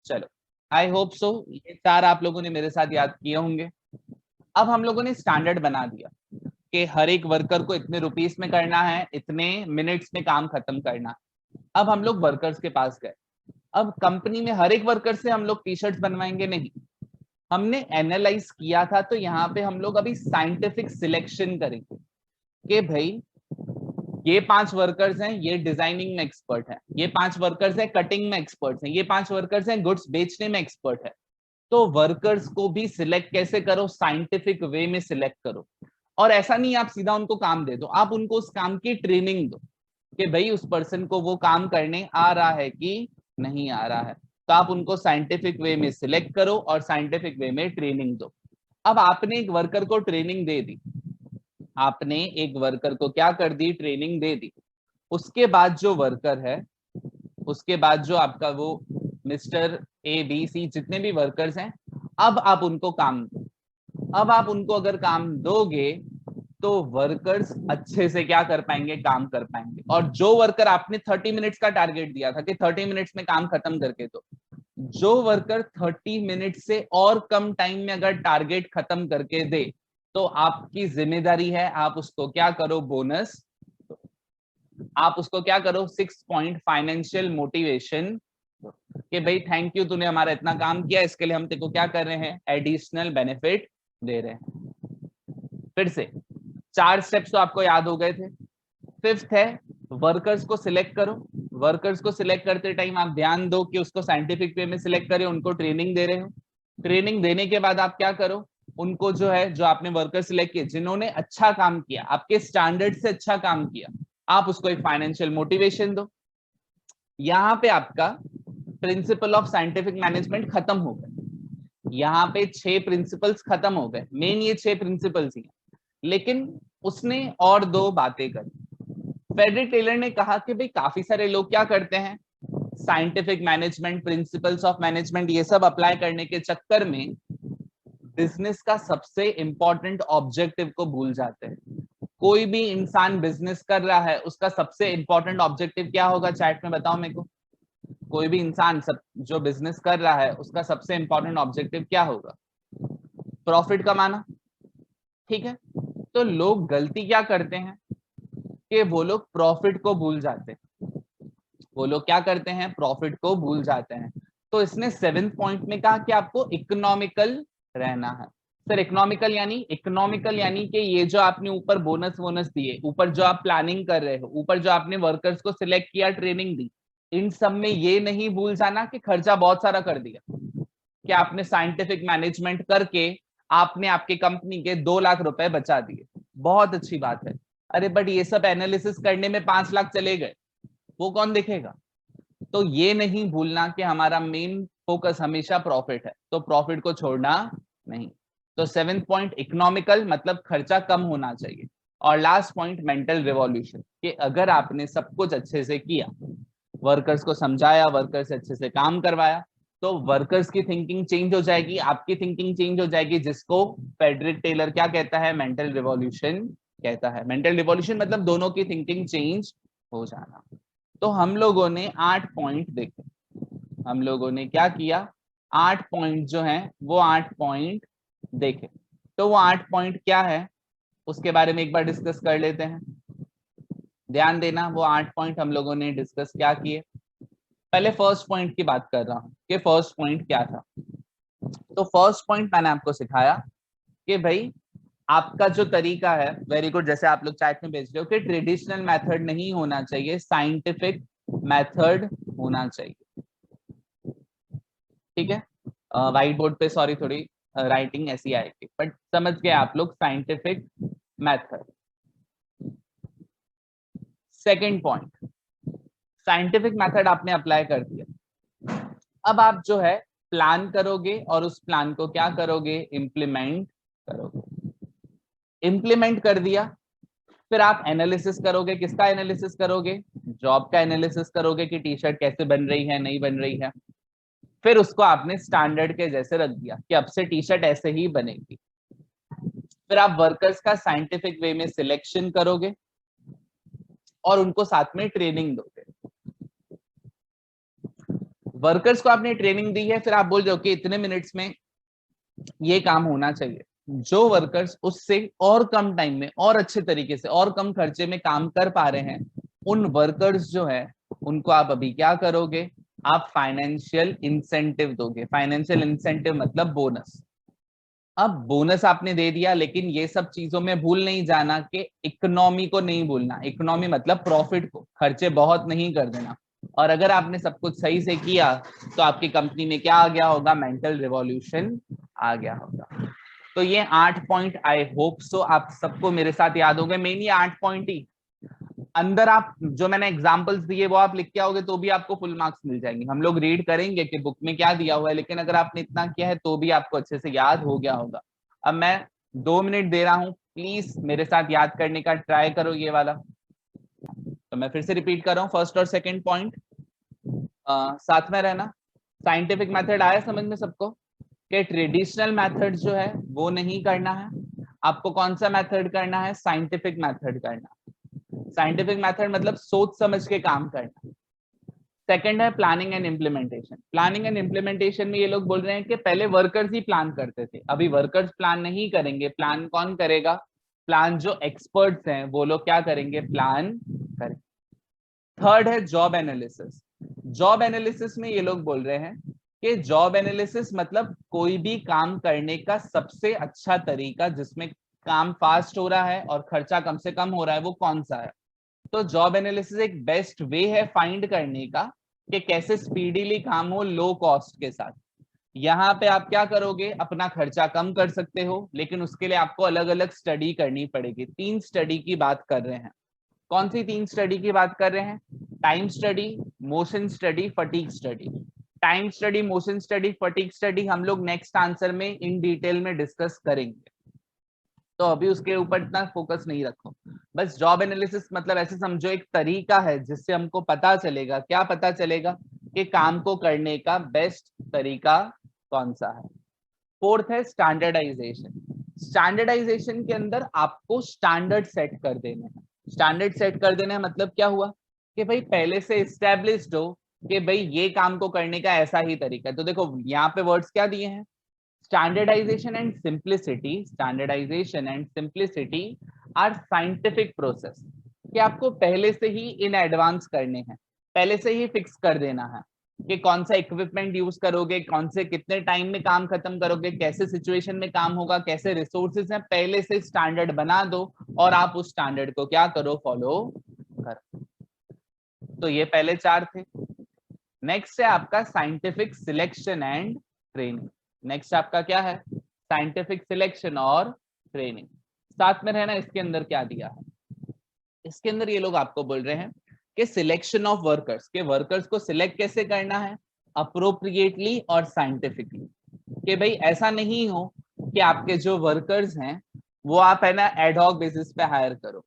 चलो आई होप सो ये 4 आप लोगों ने मेरे साथ याद किए होंगे। अब हम लोगों ने स्टैंडर्ड बना दिया कि हर एक वर्कर को इतने रुपीस में करना है, इतने मिनट्स में काम खत्म करना है। अब हम लोग वर्कर्स के पास गए। अब कंपनी में हर एक वर्कर से हम लोग टी शर्ट बनवाएंगे नहीं। हमने एनालाइज किया था, तो यहाँ पे हम लोग अभी साइंटिफिक सिलेक्शन करेंगे कि भाई ये 5 वर्कर्स हैं, ये डिजाइनिंग में एक्सपर्ट है, ये 5 वर्कर्स हैं कटिंग में एक्सपर्ट हैं, ये 5 वर्कर्स हैं गुड्स बेचने में एक्सपर्ट है। तो वर्कर्स को भी सिलेक्ट कैसे करो, साइंटिफिक वे में सिलेक्ट करो। और ऐसा नहीं आप सीधा उनको काम दे दो, आप उनको उस काम की ट्रेनिंग दो कि भाई उस पर्सन को वो काम करने आ रहा है कि नहीं आ रहा है। तो आप उनको साइंटिफिक वे में सिलेक्ट करो और साइंटिफिक वे में ट्रेनिंग दो। अब आपने एक वर्कर को ट्रेनिंग दे दी, आपने एक वर्कर को क्या कर दी, ट्रेनिंग दे दी। उसके बाद जो वर्कर है, उसके बाद जो आपका वो मिस्टर ए बी सी जितने भी वर्कर्स हैं, अब आप उनको काम दो। अब आप उनको अगर काम दोगे तो वर्कर्स अच्छे से क्या कर पाएंगे, काम कर पाएंगे। और जो वर्कर आपने 30 मिनट्स का टारगेट दिया था कि 30 मिनट्स में काम खत्म करके, तो जो वर्कर 30 मिनट से और कम टाइम में अगर टारगेट खत्म करके दे, तो आपकी जिम्मेदारी है आप उसको क्या करो, बोनस। आप उसको क्या करो, 6 पॉइंट फाइनेंशियल मोटिवेशन कि भाई थैंक यू, तूने हमारा इतना काम किया, इसके लिए हम तेरे को क्या कर रहे हैं, एडिशनल बेनिफिट दे रहे हैं। फिर से 4 स्टेप्स तो आपको याद हो गए थे। 5th है वर्कर्स को सिलेक्ट करो। वर्कर्स को सिलेक्ट करते टाइम आप ध्यान दो कि उसको साइंटिफिक वे में सिलेक्ट करें, उनको ट्रेनिंग दे रहे हो। ट्रेनिंग देने के बाद आप क्या करो, उनको जो है, जो आपने वर्कर सिलेक्ट किए जिन्होंने अच्छा काम किया, आपके स्टैंडर्ड से अच्छा काम किया, आप उसको एक फाइनेंशियल मोटिवेशन दो। यहाँ पे आपका प्रिंसिपल ऑफ साइंटिफिक मैनेजमेंट खत्म हो गए। यहाँ पे 6 प्रिंसिपल्स खत्म हो गए, मेन ये 6 प्रिंसिपल्स ही हैं। लेकिन उसने और 2 बातें करी। फेडरिक टेलर ने कहा कि भाई काफी सारे लोग क्या करते हैं, scientific management, principles of management, ये सब अप्लाई करने के चक्कर में बिजनेस का सबसे इंपॉर्टेंट ऑब्जेक्टिव को भूल जाते हैं। कोई भी इंसान बिजनेस कर रहा है, उसका सबसे इंपॉर्टेंट ऑब्जेक्टिव क्या होगा, चैट में बताओ मेरे को। कोई भी इंसान सब जो बिजनेस कर रहा है, उसका सबसे इंपॉर्टेंट ऑब्जेक्टिव क्या होगा, प्रॉफिट कमाना। ठीक है, तो लोग गलती क्या करते हैं कि वो लोग प्रॉफिट को भूल जाते हैं। वो लोग क्या करते हैं, प्रॉफिट को भूल जाते हैं। तो इसने 7th पॉइंट में कहा कि आपको इकोनॉमिकल रहना है। सर इकोनॉमिकल यानी कि ये जो आपने ऊपर बोनस वोनस दिए, ऊपर जो आप प्लानिंग कर रहे हो, ऊपर जो आपने वर्कर्स को सिलेक्ट किया, ट्रेनिंग दी, इन सब में ये नहीं भूल जाना कि खर्चा बहुत सारा कर दिया, कि आपने साइंटिफिक मैनेजमेंट करके आपने आपके कंपनी के 2 लाख रुपए बचा दिए। बहुत अच्छी बात है। अरे बट ये सब एनालिसिस करने में 5 लाख चले गए, वो कौन देखेगा। तो ये नहीं भूलना कि हमारा मेन फोकस हमेशा प्रॉफिट है, तो प्रॉफिट को छोड़ना नहीं। तो 7th पॉइंट इकोनॉमिकल, मतलब खर्चा कम होना चाहिए। और लास्ट पॉइंट मेंटल रिवॉल्यूशन, कि अगर आपने सब कुछ अच्छे से किया, वर्कर्स को समझाया, वर्कर्स से अच्छे से काम करवाया, तो वर्कर्स की थिंकिंग चेंज हो जाएगी, आपकी थिंकिंग चेंज हो जाएगी, जिसको फ्रेडरिक टेलर क्या कहता है, मेंटल रिवॉल्यूशन कहता है। मेंटल रिवॉल्यूशन मतलब दोनों की थिंकिंग चेंज हो जाना। तो हम लोगों ने 8 पॉइंट देखे, हम लोगों ने क्या किया, 8 पॉइंट जो है वो 8 पॉइंट देखे। तो वो 8 पॉइंट क्या है उसके बारे में एक बार डिस्कस कर लेते हैं। ध्यान देना, वो 8 पॉइंट हम लोगों ने डिस्कस क्या किए। पहले फर्स्ट पॉइंट की बात कर रहा हूं कि फर्स्ट पॉइंट क्या था। तो फर्स्ट पॉइंट मैंने आपको सिखाया कि भाई आपका जो तरीका है, वेरी गुड, जैसे आप लोग चैट में भेज रहे हो कि ट्रेडिशनल मेथड नहीं होना चाहिए, साइंटिफिक मेथड होना चाहिए। ठीक है, व्हाइट बोर्ड पे सॉरी थोड़ी राइटिंग ऐसी आएगी, बट समझ गए आप लोग, scientific method. Second point, scientific method आपने अप्लाई कर दिया, अब आप जो है प्लान करोगे और उस प्लान को क्या करोगे, इम्प्लीमेंट करोगे। इम्प्लीमेंट कर दिया, फिर आप एनालिसिस करोगे, किसका एनालिसिस करोगे, जॉब का एनालिसिस करोगे कि टी शर्ट कैसे बन रही है, नहीं बन रही है। फिर उसको आपने स्टैंडर्ड के जैसे रख दिया कि अब से टी शर्ट ऐसे ही बनेगी। फिर आप वर्कर्स का साइंटिफिक वे में सिलेक्शन करोगे और उनको साथ में ट्रेनिंग दोगे। वर्कर्स को आपने ट्रेनिंग दी है, फिर आप बोल रहे हो कि इतने मिनट्स में ये काम होना चाहिए। जो वर्कर्स उससे और कम टाइम में और अच्छे तरीके से और कम खर्चे में काम कर पा रहे हैं, उन वर्कर्स जो है उनको आप अभी क्या करोगे, आप फाइनेंशियल इंसेंटिव दोगे। फाइनेंशियल इंसेंटिव मतलब बोनस। अब बोनस आपने दे दिया, लेकिन ये सब चीजों में भूल नहीं जाना कि इकोनॉमी को नहीं भूलना। इकोनॉमी मतलब प्रॉफिट को, खर्चे बहुत नहीं कर देना। और अगर आपने सब कुछ सही से किया तो आपकी कंपनी में क्या आ गया होगा, मेंटल रिवॉल्यूशन आ गया होगा। तो ये 8 पॉइंट, आई होप सो आप सबको मेरे साथ याद हो गए। मेनली 8 पॉइंट ही, अंदर आप जो मैंने एग्जांपल्स दिए वो आप लिख के आओगे तो भी आपको फुल मार्क्स मिल जाएंगे। हम लोग रीड करेंगे कि बुक में क्या दिया हुआ है, लेकिन अगर आपने इतना किया है तो भी आपको अच्छे से याद हो गया होगा। अब मैं 2 मिनट दे रहा हूं, प्लीज मेरे साथ याद करने का ट्राई करो ये वाला। तो मैं फिर से रिपीट कर रहा हूँ, फर्स्ट और सेकेंड पॉइंट साथ में रहना। साइंटिफिक मेथड आया समझ में सबको कि ट्रेडिशनल मेथड जो है वो नहीं करना है, आपको कौन सा मेथड करना है, साइंटिफिक मेथड करना। साइंटिफिक मेथड मतलब सोच समझ के काम करना। सेकंड है planning and implementation. Planning and implementation में ये लोग बोल रहे हैं कि पहले वर्कर्स ही प्लान करते थे, अभी वर्कर्स प्लान नहीं करेंगे। प्लान कौन करेगा, प्लान जो एक्सपर्ट्स हैं वो लोग क्या करेंगे, प्लान करेंगे। थर्ड है जॉब एनालिसिस। जॉब एनालिसिस में ये लोग बोल रहे हैं कि जॉब एनालिसिस मतलब कोई भी काम करने का सबसे अच्छा तरीका जिसमें काम फास्ट हो रहा है और खर्चा कम से कम हो रहा है, वो कौन सा है। तो जॉब एनालिसिस एक बेस्ट वे है फाइंड करने का कि कैसे स्पीडीली काम हो लो कॉस्ट के साथ। यहाँ पे आप क्या करोगे, अपना खर्चा कम कर सकते हो, लेकिन उसके लिए आपको अलग अलग स्टडी करनी पड़ेगी। 3 स्टडी की बात कर रहे हैं। कौन सी 3 स्टडी की बात कर रहे हैं, time study, motion study, fatigue study. Time study, motion study, fatigue study हम लोग नेक्स्ट आंसर में इन डिटेल में डिस्कस करेंगे, तो अभी उसके ऊपर इतना फोकस नहीं रखो। बस जॉब एनालिसिस मतलब ऐसे समझो एक तरीका है जिससे हमको पता चलेगा, क्या पता चलेगा कि काम को करने का बेस्ट तरीका कौन सा है। फोर्थ है स्टैंडर्डाइजेशन। स्टैंडर्डाइजेशन के अंदर आपको स्टैंडर्ड सेट कर देने हैं। स्टैंडर्ड सेट कर देने हैं मतलब क्या हुआ कि भाई पहले से इस्टेब्लिश्ड हो कि भाई ये काम को करने का ऐसा ही तरीका है। तो देखो यहाँ पे वर्ड्स क्या दिए हैं, standardization and simplicity, standardization and simplicity are scientific process, कि आपको पहले से ही इन एडवांस करने हैं, पहले से ही फिक्स कर देना है कि कौन सा इक्विपमेंट यूज करोगे, कौन से कितने टाइम में काम खत्म करोगे, कैसे सिचुएशन में काम होगा, कैसे रिसोर्सेज हैं, पहले से स्टैंडर्ड बना दो और आप उस स्टैंडर्ड को क्या करो, फॉलो करो। तो ये पहले 4 थे। नेक्स्ट है आपका scientific selection and training. Next आपका क्या है, साइंटिफिक सिलेक्शन और ट्रेनिंग। साथ में रहना, इसके अंदर क्या दिया है, इसके अंदर ये लोग आपको बोल रहे हैं कि सिलेक्शन ऑफ वर्कर्स, के वर्कर्स को सिलेक्ट कैसे करना है, अप्रोप्रिएटली और साइंटिफिकली। कि भाई ऐसा नहीं हो कि आपके जो वर्कर्स हैं वो आप है ना एडहॉक बेसिस पे हायर करो।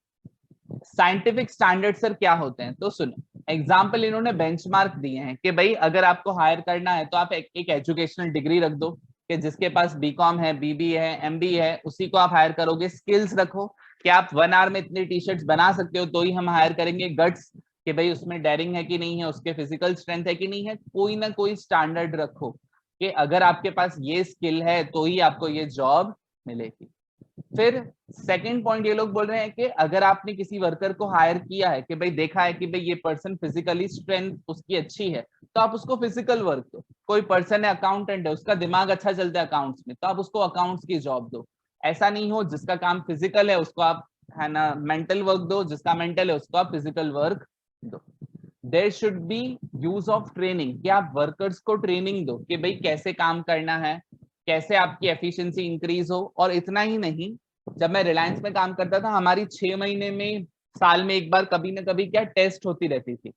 साइंटिफिक स्टैंडर्ड सर क्या होते हैं, तो सुनो एग्जाम्पल इन्होंने बेंचमार्क दिए हैं कि भाई अगर आपको हायर करना है तो आप एक एजुकेशनल डिग्री रख दो, कि जिसके पास बीकॉम है, बीबीए है, एमबीए है, उसी को आप हायर करोगे। स्किल्स रखो कि आप 1 आवर में इतनी टी शर्ट्स बना सकते हो तो ही हम हायर करेंगे। गट्स कि भाई उसमें डेयरिंग है कि नहीं है, उसके फिजिकल स्ट्रेंथ है कि नहीं है, कोई ना कोई स्टैंडर्ड रखो कि अगर आपके पास ये स्किल है तो ही आपको ये जॉब मिलेगी। फिर सेकंड पॉइंट ये लोग बोल रहे हैं कि अगर आपने किसी वर्कर को हायर किया है कि भाई देखा है कि भाई ये पर्सन फिजिकली स्ट्रेंथ उसकी अच्छी है तो आप उसको फिजिकल वर्क दो। कोई पर्सन है अकाउंटेंट है, उसका दिमाग अच्छा चलता है अकाउंट्स में, तो आप उसको अकाउंट्स की जॉब दो। ऐसा नहीं हो जिसका काम फिजिकल है उसको आप है ना मेंटल वर्क दो, जिसका मेंटल है उसको आप फिजिकल वर्क दो। There should be use of training, कि आप वर्कर्स को ट्रेनिंग दो कि भाई कैसे काम करना है, कैसे आपकी एफिशिएंसी इंक्रीज हो। और इतना ही नहीं, जब मैं रिलायंस में काम करता था हमारी 6 महीने में, साल में एक बार कभी ना कभी क्या टेस्ट होती रहती थी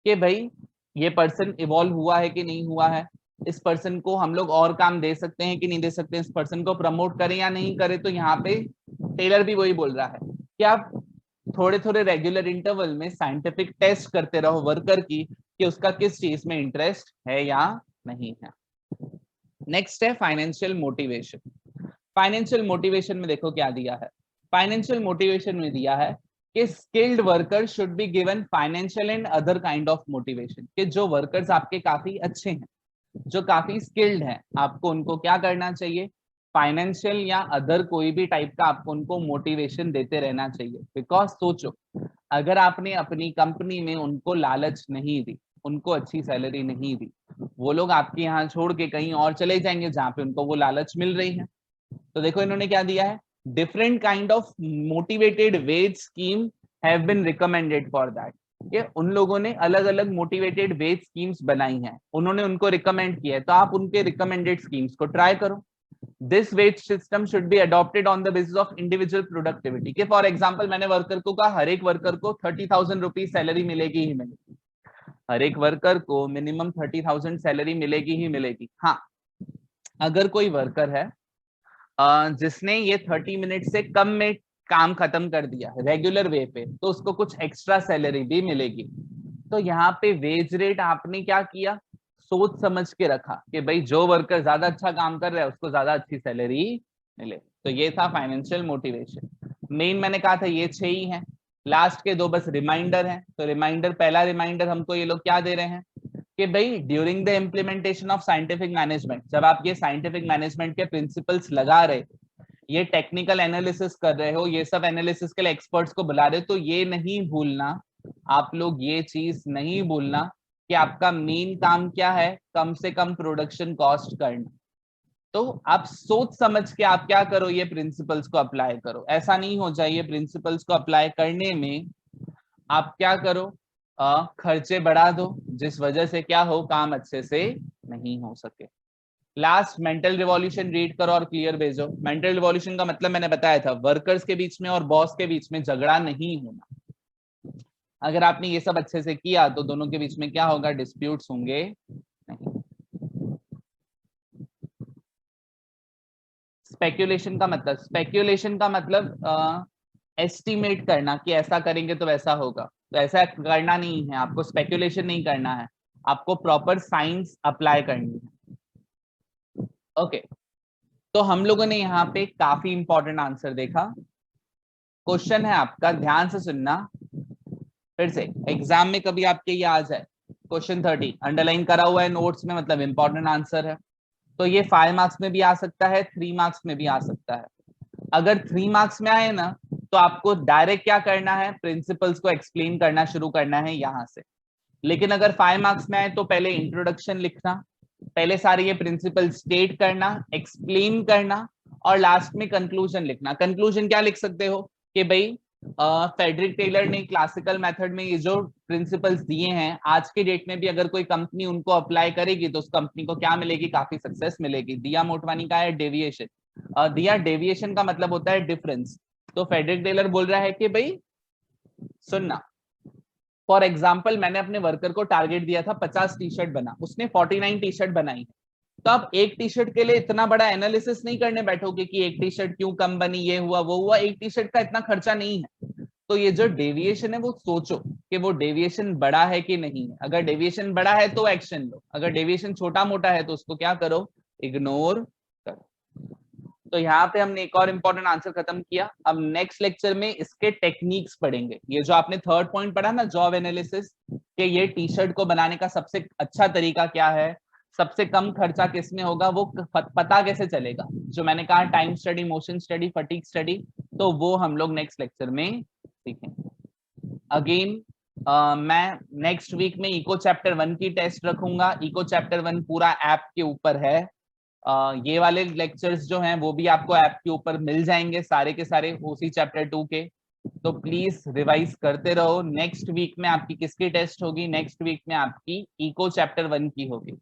कि भाई ये पर्सन इवॉल्व हुआ है कि नहीं हुआ है, इस पर्सन को हम लोग और काम दे सकते हैं कि नहीं दे सकते, इस पर्सन को प्रमोट करें या नहीं करें। तो यहाँ पे टेलर भी वही बोल रहा है कि आप थोड़े थोड़े रेगुलर इंटरवल में साइंटिफिक टेस्ट करते रहो वर्कर की कि उसका किस चीज में इंटरेस्ट है या नहीं है। नेक्स्ट है फाइनेंशियल मोटिवेशन। फाइनेंशियल मोटिवेशन में देखो क्या दिया है, फाइनेंशियल मोटिवेशन में दिया है कि skilled worker should be given financial and other kind of motivation, कि जो वर्कर्स आपके काफी अच्छे हैं, जो काफी स्किल्ड हैं, आपको उनको क्या करना चाहिए, फाइनेंशियल या अदर कोई भी टाइप का आपको उनको मोटिवेशन देते रहना चाहिए। बिकॉज सोचो अगर आपने अपनी कंपनी में उनको लालच नहीं दी, उनको अच्छी सैलरी नहीं दी, वो लोग आपके यहाँ छोड़ के कहीं और चले जाएंगे जहां पे उनको वो लालच मिल रही है। तो देखो इन्होंने क्या दिया है, different kind of motivated wage scheme have been recommended for that, कि उन लोगों ने अलग अलग मोटिवेटेड वेज स्कीम्स बनाई हैं, उन्होंने उनको रिकमेंड किया है, तो आप उनके रिकमेंडेड स्कीम्स को ट्राई करो। This wage system should be adopted on the basis of individual productivity, कि फॉर एग्जाम्पल मैंने वर्कर को कहा हर एक वर्कर को 30,000 रुपीज सैलरी मिलेगी ही मिलेगी, हर एक वर्कर को मिनिमम 30,000 सैलरी मिलेगी ही मिलेगी। हाँ अगर कोई वर्कर है जिसने ये 30 मिनट से कम में काम खत्म कर दिया रेगुलर वे पे, तो उसको कुछ एक्स्ट्रा सैलरी भी मिलेगी। तो यहाँ पे वेज रेट आपने क्या किया, सोच समझ के रखा कि भाई जो वर्कर ज्यादा अच्छा काम कर रहा है उसको ज्यादा अच्छी सैलरी मिले। तो ये था फाइनेंशियल मोटिवेशन। मेन मैंने कहा था ये 6 ही है, लास्ट के 2 बस रिमाइंडर हैं। तो रिमाइंडर, पहला रिमाइंडर हमको ये लोग क्या दे रहे हैं कि भाई during the implementation of scientific management, जब आप ये साइंटिफिक मैनेजमेंट के प्रिंसिपल्स लगा रहे, ये टेक्निकल एनालिसिस कर रहे हो, ये सब एनालिसिस के लिए एक्सपर्ट्स को बुला रहे हो, तो ये नहीं भूलना, आप लोग ये चीज नहीं भूलना कि आपका मेन काम क्या है, कम से कम प्रोडक्शन कॉस्ट करना। तो आप सोच समझ के आप क्या करो, ये प्रिंसिपल्स को अप्लाई करो। ऐसा नहीं हो जाए प्रिंसिपल्स को अप्लाई करने में आप क्या करो, खर्चे बढ़ा दो, जिस वजह से क्या हो, काम अच्छे से नहीं हो सके। लास्ट मेंटल रिवॉल्यूशन रीड करो और क्लियर भेजो। मेंटल रिवॉल्यूशन का मतलब मैंने बताया था, वर्कर्स के बीच में और बॉस के बीच में झगड़ा नहीं होना। अगर आपने ये सब अच्छे से किया तो दोनों के बीच में क्या होगा, डिस्प्यूट्स होंगे नहीं। स्पेक्यूलेशन का मतलब, स्पेक्यूलेशन का मतलब एस्टिमेट करना कि ऐसा करेंगे तो वैसा होगा, तो ऐसा करना नहीं है, आपको स्पेक्यूलेशन नहीं करना है, आपको प्रॉपर साइंस अप्लाई करनी है। ओके तो हम लोगों ने यहाँ पे काफी इंपॉर्टेंट आंसर देखा। क्वेश्चन है आपका, ध्यान से सुनना, फिर से एग्जाम में कभी आपके ये आ जाए क्वेश्चन 30 अंडरलाइन करा हुआ है नोट्स में, मतलब इंपॉर्टेंट आंसर है। तो ये 5 मार्क्स में भी आ सकता है, 3 मार्क्स में भी आ सकता है। अगर 3 मार्क्स में आए ना तो आपको डायरेक्ट क्या करना है, प्रिंसिपल्स को एक्सप्लेन करना शुरू करना है यहाँ से। लेकिन अगर 5 मार्क्स में आए तो पहले इंट्रोडक्शन लिखना, पहले सारे ये प्रिंसिपल स्टेट करना, एक्सप्लेन करना, और लास्ट में कंक्लूजन लिखना। कंक्लूजन क्या लिख सकते हो कि भाई फेडरिक टेलर ने क्लासिकल मेथड में ये जो प्रिंसिपल्स दिए हैं, आज के डेट में भी अगर कोई कंपनी उनको अप्लाई करेगी तो उस कंपनी को क्या मिलेगी, काफी सक्सेस मिलेगी। दिया मोटवानी का है डेविएशन, दिया डेविएशन का मतलब होता है डिफरेंस। तो फेडरिक टेलर बोल रहा है कि भाई सुनना, फॉर एग्जाम्पल मैंने अपने वर्कर को टारगेट दिया था 50 टी शर्ट बना, उसने 49 टी शर्ट बनाई। तो आप एक टी शर्ट के लिए इतना बड़ा एनालिसिस नहीं करने बैठोगे कि एक टी शर्ट क्यों कम बनी, ये हुआ वो हुआ। एक टी शर्ट का इतना खर्चा नहीं है। तो ये जो डेविएशन है वो सोचो कि वो डेविएशन बड़ा है कि नहीं है। अगर डेविएशन बड़ा है तो एक्शन लो, अगर डेविएशन छोटा मोटा है तो उसको क्या करो, इग्नोर करो। तो यहाँ पे हमने एक और इंपॉर्टेंट आंसर खत्म किया। अब नेक्स्ट लेक्चर में इसके टेक्निक्स पढ़ेंगे। ये जो आपने थर्ड पॉइंट पढ़ा ना, जॉब एनालिसिस, कि ये टी शर्ट को बनाने का सबसे अच्छा तरीका क्या है, सबसे कम खर्चा किसमें होगा, वो पता कैसे चलेगा, जो मैंने कहा time study, motion study, fatigue study, तो वो हम लोग नेक्स्ट लेक्चर में सीखेंगे। अगेन मैं नेक्स्ट वीक में इको चैप्टर 1 की टेस्ट रखूंगा। इको चैप्टर 1 पूरा ऐप के ऊपर है। ये वाले लेक्चर्स जो हैं वो भी आपको ऐप के ऊपर मिल जाएंगे, सारे के सारे उसी चैप्टर 2 के। तो प्लीज रिवाइज करते रहो। नेक्स्ट वीक में आपकी किसकी टेस्ट होगी, नेक्स्ट वीक में आपकी इको चैप्टर 1 की होगी।